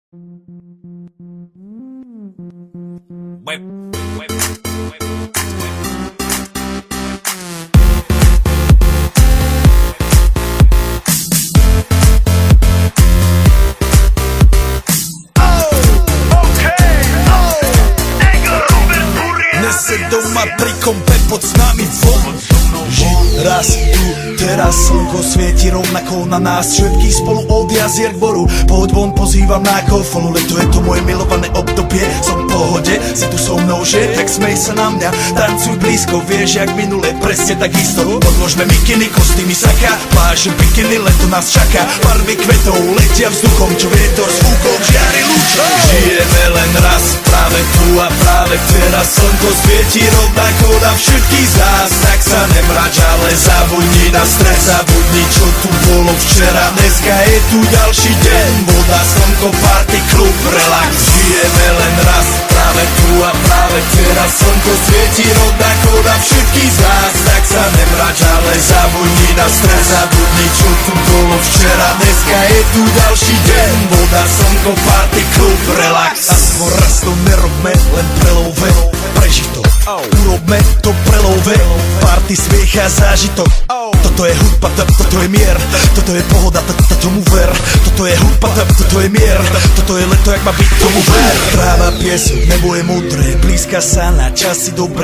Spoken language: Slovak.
Nese doma pri kompe pod s nami von. Žiť raz tu, teraz slnko svieti rovnako na nás všetkých spolu od jazier k boru. Poď von, pozývam na kofolu, leto je to moje milované obdobie. Som v pohode, si tu so mnou, že? Tak smej sa na mňa, tancuj blízko, vieš jak minule, presne tak isto. Podložme mikiny, kostýmy saka, pláže bikiny, leto nás čaká. Barvy kvetov letia vzduchom, čo vietor s fúkom žiari lúčom. Žijeme len raz, práve tu a práve teraz slnko svieti rovnako na všetkých z nás. Tak sa nemrač, ale zabudni na stres, zabudni čo tu bolo včera. Dneska je tu ďalší deň, voda, slnko, party, klub, relax. Žijeme len raz, práve tu a práve teraz slnko svieti rovnako na všetkých z nás. Tak sa nemrač, ale zabudni na stres, zabudni čo tu bolo včera. Dneska je tu ďalší deň, voda, slnko, party, klub, relax. Aspoň raz to nerobme, len prelove, preži to. Urobme to prelove, party, smiech a zážitok. Toto je hudba, toto je mier, toto je pohoda, tomu ver. Toto je hudba, toto je mier, toto je leto, jak má byť, tomu ver. Tráva, piesok, nebo je modré, blízka sa na časy dobré.